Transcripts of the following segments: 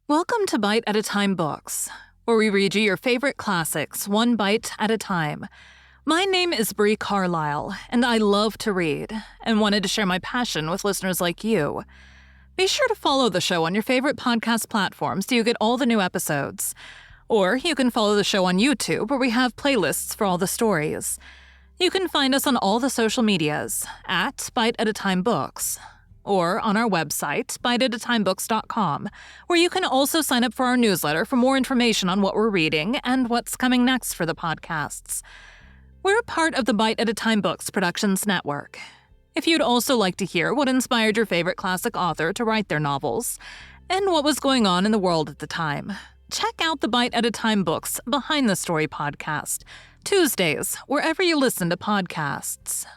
Welcome to Bite at a Time Books, where we read you your favorite classics one bite at a time. My name is Bree Carlile, and I love to read, and wanted to share my passion with listeners like you. Be sure to follow the show on your favorite podcast platforms so you get all the new episodes. Or you can follow the show on YouTube, where we have playlists for all the stories. You can find us on all the social medias, at Bite at a Time Books, or on our website, biteatatimebooks.com, where you can also sign up for our newsletter for more information on what we're reading and what's coming next for the podcasts. We're a part of the Bite at a Time Books Productions Network. If you'd also like to hear what inspired your favorite classic author to write their novels, and what was going on in the world at the time, check out the Bite at a Time Books Behind the Story podcast, Tuesdays, wherever you listen to podcasts.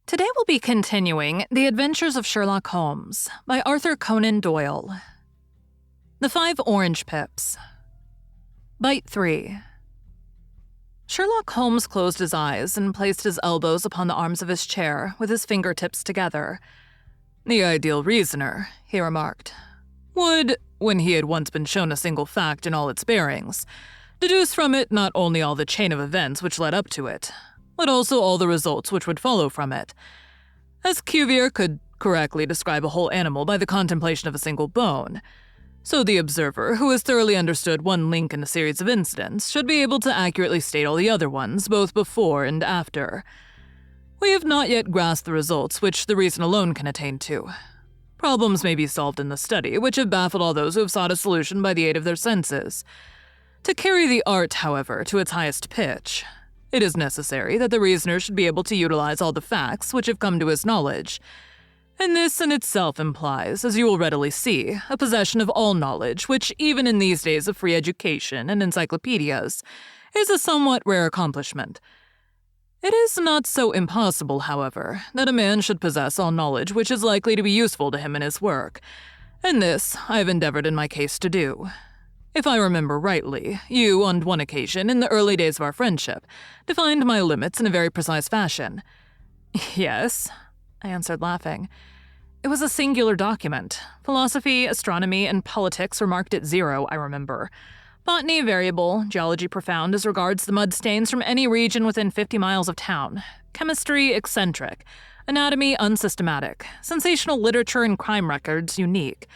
Today we'll be continuing The Adventures of Sherlock Holmes by Arthur Conan Doyle. The 5 Orange Pips. Bite 3. Sherlock Holmes closed his eyes and placed his elbows upon the arms of his chair with his fingertips together. The ideal reasoner, he remarked, would, when he had once been shown a single fact in all its bearings, deduce from it not only all the chain of events which led up to it, but also all the results which would follow from it. As Cuvier could correctly describe a whole animal by the contemplation of a single bone, so the observer, who has thoroughly understood one link in a series of incidents, should be able to accurately state all the other ones, both before and after. We have not yet grasped the results which the reason alone can attain to. Problems may be solved in the study, which have baffled all those who have sought a solution by the aid of their senses. To carry the art, however, to its highest pitch, it is necessary that the reasoner should be able to utilize all the facts which have come to his knowledge. And this in itself implies, as you will readily see, a possession of all knowledge, which, even in these days of free education and encyclopedias, is a somewhat rare accomplishment. It is not so impossible, however, that a man should possess all knowledge which is likely to be useful to him in his work, and this I have endeavored in my case to do. If I remember rightly, you, on one occasion, in the early days of our friendship, defined my limits in a very precise fashion. Yes, I answered, laughing. It was a singular document. Philosophy, astronomy, and politics were marked at 0, I remember. Botany variable, geology profound as regards the mud stains from any region within 50 miles of town, chemistry eccentric, anatomy unsystematic, sensational literature and crime records unique,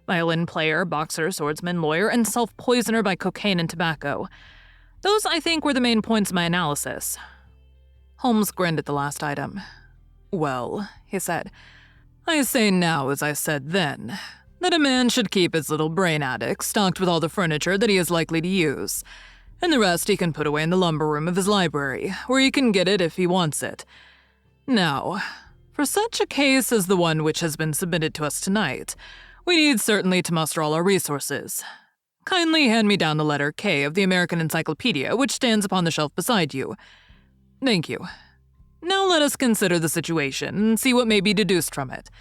violin player, boxer, swordsman, lawyer, and self-poisoner by cocaine and tobacco. Those, I think, were the main points of my analysis. Holmes grinned at the last item. Well, he said, I say now as I said then, that a man should keep his little brain attic stocked with all the furniture that he is likely to use, and the rest he can put away in the lumber room of his library, where he can get it if he wants it. Now, for such a case as the one which has been submitted to us tonight, we need certainly to muster all our resources. Kindly hand me down the letter K of the American Encyclopedia, which stands upon the shelf beside you. Thank you. Now let us consider the situation and see what may be deduced from it.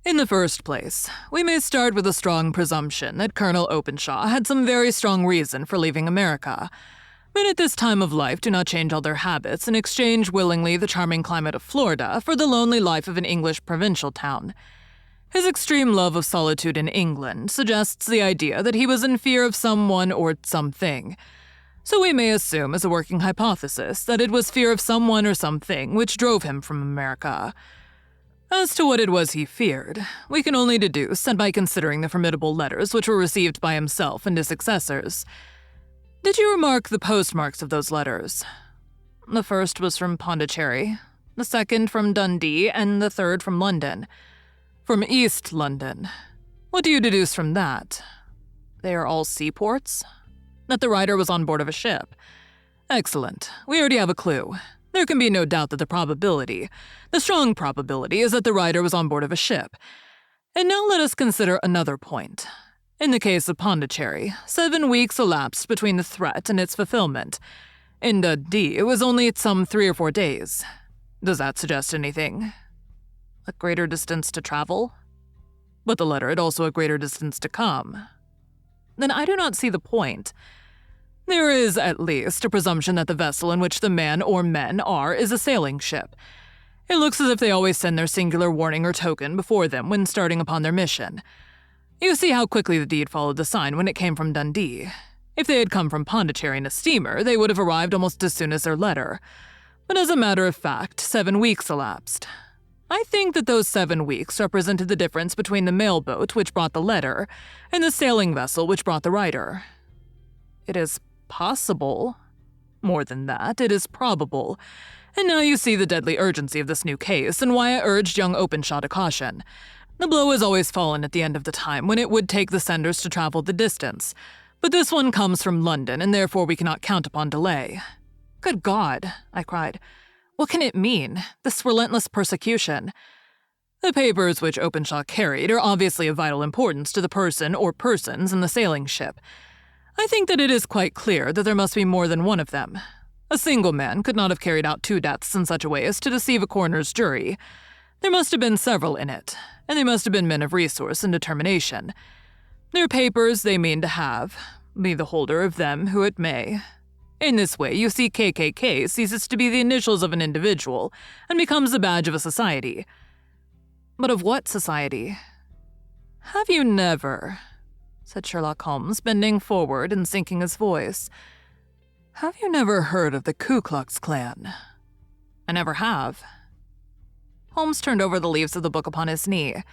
In the first place, we may start with a strong presumption that Colonel Openshaw had some very strong reason for leaving America. Men at this time of life do not change all their habits and exchange willingly the charming climate of Florida for the lonely life of an English provincial town. His extreme love of solitude in England suggests the idea that he was in fear of someone or something. So we may assume as a working hypothesis that it was fear of someone or something which drove him from America. As to what it was he feared, we can only deduce and by considering the formidable letters which were received by himself and his successors. Did you remark the postmarks of those letters? The first was from Pondicherry, the second from Dundee, and the third from London. From East London. What do you deduce from that? They are all seaports? That the writer was on board of a ship. Excellent. We already have a clue. There can be no doubt that the strong probability is that the writer was on board of a ship. And now let us consider another point. In the case of Pondicherry, 7 weeks elapsed between the threat and its fulfillment. In Dundee, it was only some 3 or 4 days. Does that suggest anything? A greater distance to travel? But the letter had also a greater distance to come. Then I do not see the point. There is, at least, a presumption that the vessel in which the man or men are is a sailing ship. It looks as if they always send their singular warning or token before them when starting upon their mission. You see how quickly the deed followed the sign when it came from Dundee. If they had come from Pondicherry in a steamer, they would have arrived almost as soon as their letter. But as a matter of fact, 7 weeks elapsed. I think that those 7 weeks represented the difference between the mailboat which brought the letter and the sailing vessel which brought the writer. It is possible. More than that, it is probable. And now you see the deadly urgency of this new case and why I urged young Openshaw to caution. The blow has always fallen at the end of the time when it would take the senders to travel the distance. But this one comes from London, and therefore we cannot count upon delay. Good God, I cried. What can it mean, this relentless persecution? The papers which Openshaw carried are obviously of vital importance to the person or persons in the sailing ship. I think that it is quite clear that there must be more than one of them. A single man could not have carried out 2 deaths in such a way as to deceive a coroner's jury. There must have been several in it, and they must have been men of resource and determination. Their papers they mean to have, be the holder of them who it may. In this way, you see KKK ceases to be the initials of an individual and becomes the badge of a society. But of what society? Have you never, said Sherlock Holmes, bending forward and sinking his voice, have you never heard of the Ku Klux Klan? I never have. Holmes turned over the leaves of the book upon his knee.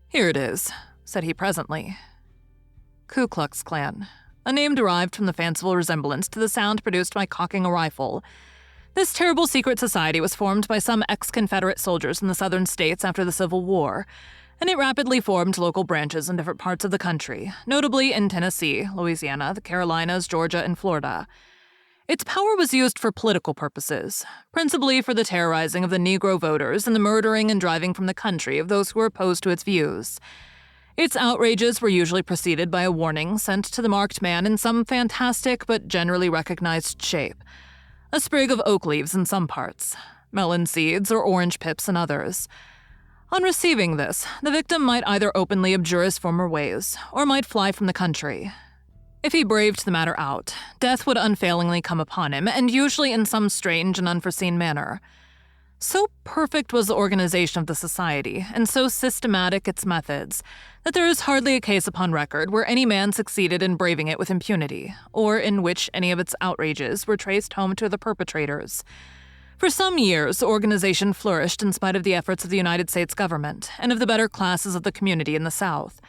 Here it is, said he presently. Ku Klux Klan, a name derived from the fanciful resemblance to the sound produced by cocking a rifle. This terrible secret society was formed by some ex-Confederate soldiers in the southern states after the Civil War, and it rapidly formed local branches in different parts of the country, notably in Tennessee, Louisiana, the Carolinas, Georgia, and Florida. Its power was used for political purposes, principally for the terrorizing of the Negro voters and the murdering and driving from the country of those who were opposed to its views. Its outrages were usually preceded by a warning sent to the marked man in some fantastic but generally recognized shape. A sprig of oak leaves in some parts, melon seeds or orange pips in others. On receiving this, the victim might either openly abjure his former ways, or might fly from the country. If he braved the matter out, death would unfailingly come upon him, and usually in some strange and unforeseen manner. So perfect was the organization of the society, and so systematic its methods, that there is hardly a case upon record where any man succeeded in braving it with impunity, or in which any of its outrages were traced home to the perpetrators. For some years, the organization flourished in spite of the efforts of the United States government and of the better classes of the community in the South.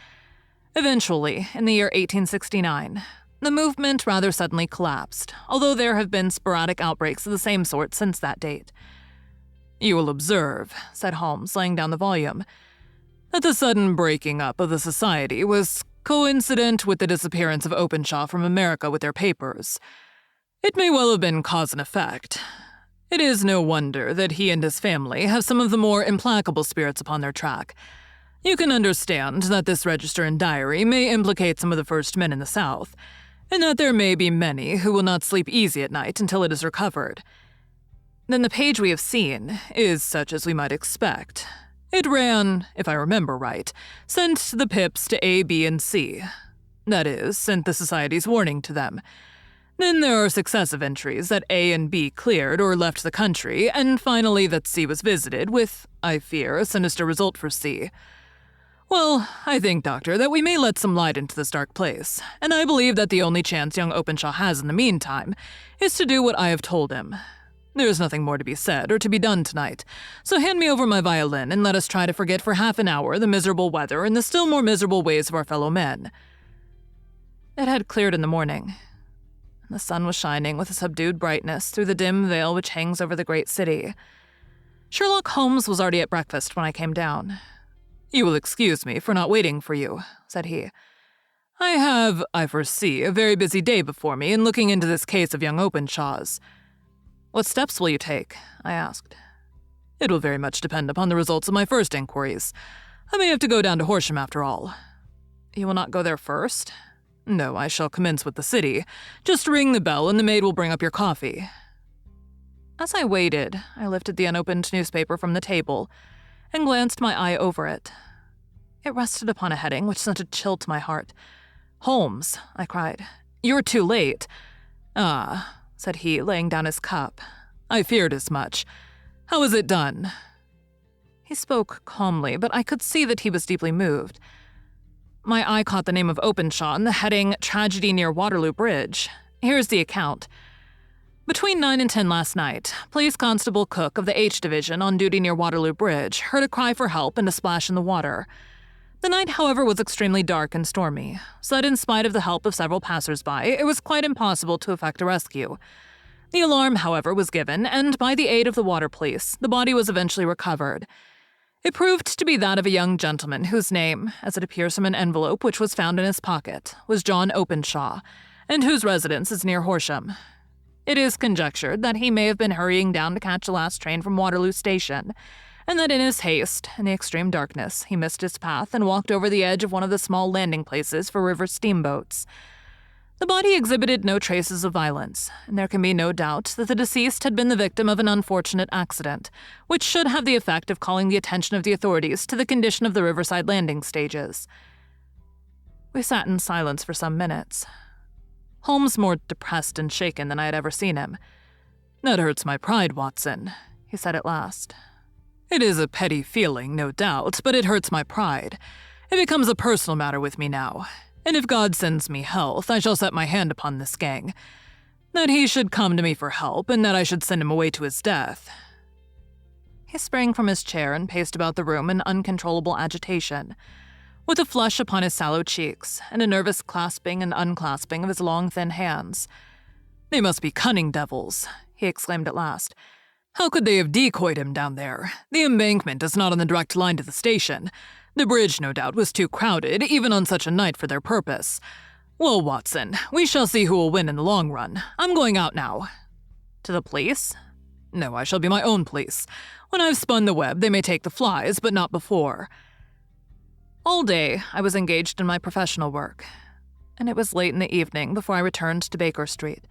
Eventually, in the year 1869, the movement rather suddenly collapsed, although there have been sporadic outbreaks of the same sort since that date. You will observe, said Holmes, laying down the volume, that the sudden breaking up of the society was coincident with the disappearance of Openshaw from America with their papers. It may well have been cause and effect. It is no wonder that he and his family have some of the more implacable spirits upon their track. You can understand that this register and diary may implicate some of the first men in the South, and that there may be many who will not sleep easy at night until it is recovered. Then the page we have seen is such as we might expect. It ran, if I remember right, sent the pips to A, B, and C. That is, sent the society's warning to them. Then there are successive entries that A and B cleared or left the country, and finally that C was visited, with, I fear, a sinister result for C. Well, I think, Doctor, that we may let some light into this dark place, and I believe that the only chance young Openshaw has in the meantime is to do what I have told him. There is nothing more to be said or to be done tonight, so hand me over my violin and let us try to forget for half an hour the miserable weather and the still more miserable ways of our fellow men. It had cleared in the morning, and the sun was shining with a subdued brightness through the dim veil which hangs over the great city. Sherlock Holmes was already at breakfast when I came down. You will excuse me for not waiting for you, said he. I have, I foresee, a very busy day before me in looking into this case of young Openshaw's. What steps will you take? I asked. It will very much depend upon the results of my first inquiries. I may have to go down to Horsham after all. You will not go there first? No, I shall commence with the city. Just ring the bell and the maid will bring up your coffee. As I waited, I lifted the unopened newspaper from the table and glanced my eye over it. It rested upon a heading which sent a chill to my heart. "Holmes," I cried, "you're too late." "Ah," said he, laying down his cup. "I feared as much. How was it done?" He spoke calmly, but I could see that he was deeply moved. My eye caught the name of Openshaw and the heading Tragedy Near Waterloo Bridge. Here's the account. Between 9 and 10 last night, Police Constable Cook of the H Division on duty near Waterloo Bridge heard a cry for help and a splash in the water. The night, however, was extremely dark and stormy, so that in spite of the help of several passers-by, it was quite impossible to effect a rescue. The alarm, however, was given, and by the aid of the water police, the body was eventually recovered. It proved to be that of a young gentleman whose name, as it appears from an envelope which was found in his pocket, was John Openshaw, and whose residence is near Horsham. It is conjectured that he may have been hurrying down to catch the last train from Waterloo Station, and that in his haste, in the extreme darkness, he missed his path and walked over the edge of one of the small landing places for river steamboats. The body exhibited no traces of violence, and there can be no doubt that the deceased had been the victim of an unfortunate accident, which should have the effect of calling the attention of the authorities to the condition of the riverside landing stages. We sat in silence for some minutes. Holmes more depressed and shaken than I had ever seen him. "That hurts my pride, Watson," he said at last. "It is a petty feeling, no doubt, but it hurts my pride. It becomes a personal matter with me now, and if God sends me health, I shall set my hand upon this gang. That he should come to me for help, and that I should send him away to his death." He sprang from his chair and paced about the room in uncontrollable agitation, with a flush upon his sallow cheeks and a nervous clasping and unclasping of his long, thin hands. "They must be cunning devils," he exclaimed at last. "How could they have decoyed him down there? The embankment is not on the direct line to the station. The bridge, no doubt, was too crowded, even on such a night, for their purpose. Well, Watson, we shall see who will win in the long run. I'm going out now." "To the police?" "No, I shall be my own police. When I've spun the web, they may take the flies, but not before." All day, I was engaged in my professional work, and it was late in the evening before I returned to Baker Street.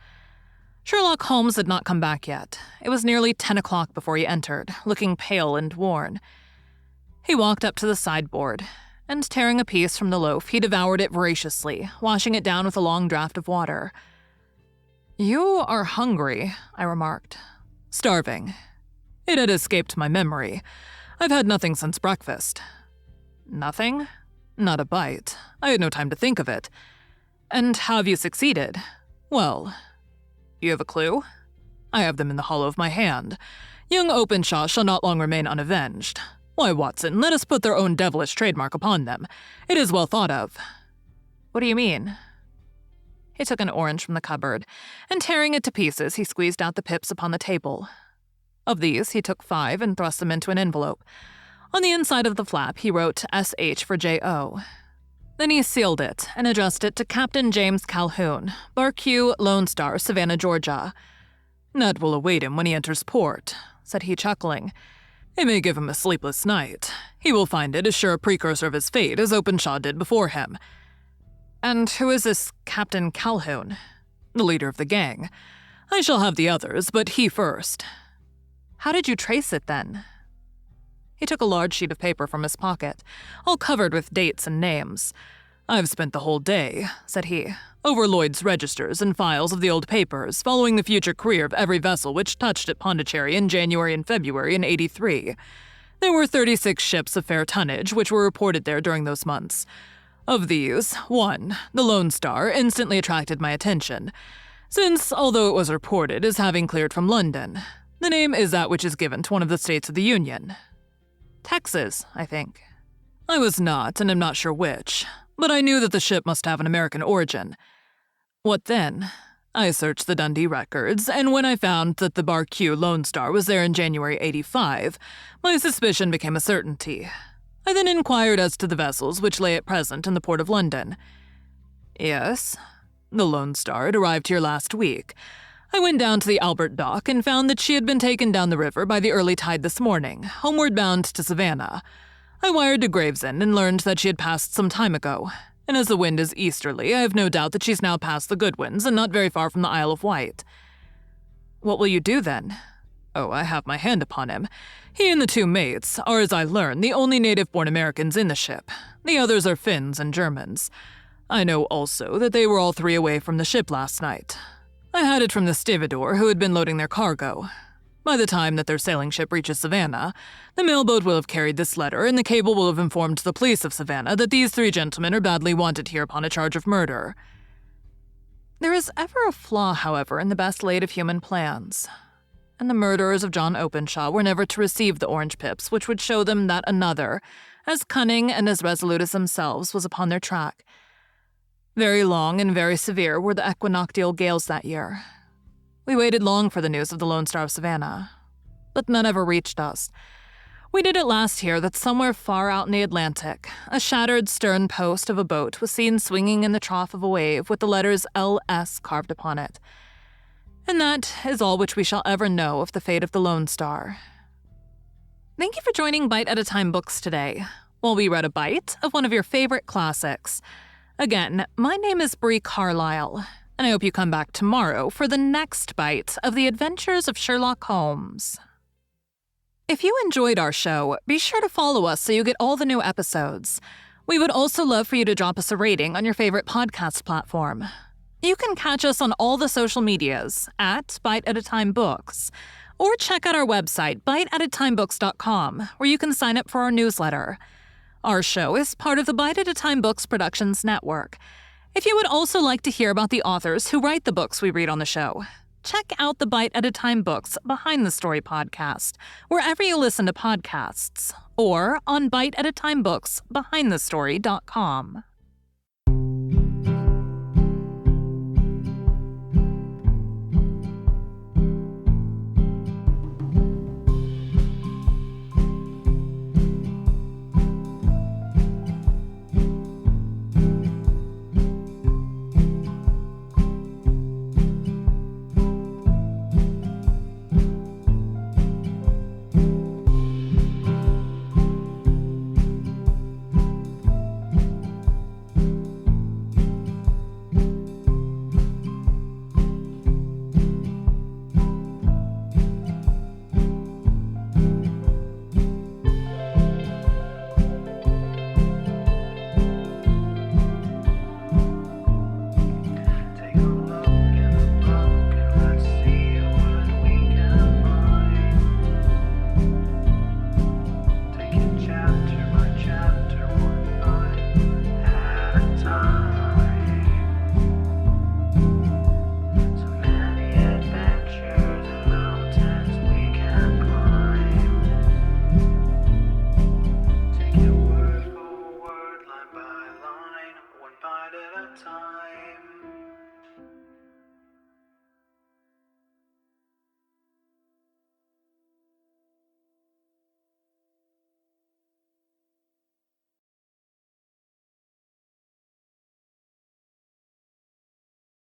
Sherlock Holmes had not come back yet. It was nearly 10 o'clock before he entered, looking pale and worn. He walked up to the sideboard, and tearing a piece from the loaf, he devoured it voraciously, washing it down with a long draught of water. "You are hungry," I remarked. "Starving. It had escaped my memory. I've had nothing since breakfast." "Nothing?" "Not a bite. I had no time to think of it." "And how have you succeeded?" "Well." "You have a clue?" "I have them in the hollow of my hand. Young Openshaw shall not long remain unavenged. Why, Watson, let us put their own devilish trademark upon them. It is well thought of." "What do you mean?" He took an orange from the cupboard, and tearing it to pieces, he squeezed out the pips upon the table. Of these, he took 5 and thrust them into an envelope. On the inside of the flap, he wrote S.H. for J.O. Then he sealed it and addressed it to Captain James Calhoun, Barque, Lone Star, Savannah, Georgia. "That will await him when he enters port," said he, chuckling. "It may give him a sleepless night. He will find it as sure a precursor of his fate as Openshaw did before him." "And who is this Captain Calhoun?" "The leader of the gang. I shall have the others, but he first." "How did you trace it, then?" He took a large sheet of paper from his pocket, all covered with dates and names. "I've spent the whole day," said he, "over Lloyd's registers and files of the old papers, following the future career of every vessel which touched at Pondicherry in January and February in '83. There were 36 ships of fair tonnage which were reported there during those months. Of these, one, the Lone Star, instantly attracted my attention, since, although it was reported as having cleared from London, the name is that which is given to one of the states of the Union. Texas, I think. I was not, and am not sure which, but I knew that the ship must have an American origin. What then? I searched the Dundee records, and when I found that the Barque Lone Star was there in January '85, my suspicion became a certainty. I then inquired as to the vessels which lay at present in the port of London. Yes, the Lone Star had arrived here last week. I went down to the Albert Dock and found that she had been taken down the river by the early tide this morning, homeward bound to Savannah. I wired to Gravesend and learned that she had passed some time ago, and as the wind is easterly, I have no doubt that she's now past the Goodwins and not very far from the Isle of Wight. What will you do then? Oh, I have my hand upon him. He and the 2 mates are, as I learn, the only native-born Americans in the ship. The others are Finns and Germans. I know also that they were all 3 away from the ship last night. I had it from the stevedore who had been loading their cargo. By the time that their sailing ship reaches Savannah, the mailboat will have carried this letter, and the cable will have informed the police of Savannah that these 3 gentlemen are badly wanted here upon a charge of murder. There is ever a flaw, however, in the best laid of human plans, and the murderers of John Openshaw were never to receive the orange pips which would show them that another, as cunning and as resolute as themselves, was upon their track. Very long and very severe were the equinoctial gales that year. We waited long for the news of the Lone Star of Savannah, but none ever reached us. We did at last hear that somewhere far out in the Atlantic, a shattered stern post of a boat was seen swinging in the trough of a wave with the letters L.S. carved upon it. And that is all which we shall ever know of the fate of the Lone Star. Thank you for joining Bite at a Time Books today, while we read a bite of one of your favorite classics. Again, my name is Bree Carlile, and I hope you come back tomorrow for the next bite of the adventures of Sherlock Holmes. If you enjoyed our show, be sure to follow us so you get all the new episodes. We would also love for you to drop us a rating on your favorite podcast platform. You can catch us on all the social medias at Bite at a Time Books, or check out our website, biteatatimebooks.com, where you can sign up for our newsletter. Our show is part of the Bite at a Time Books Productions Network. If you would also like to hear about the authors who write the books we read on the show, check out the Bite at a Time Books Behind the Story podcast, wherever you listen to podcasts, or on biteatatimebooksbehindthestory.com.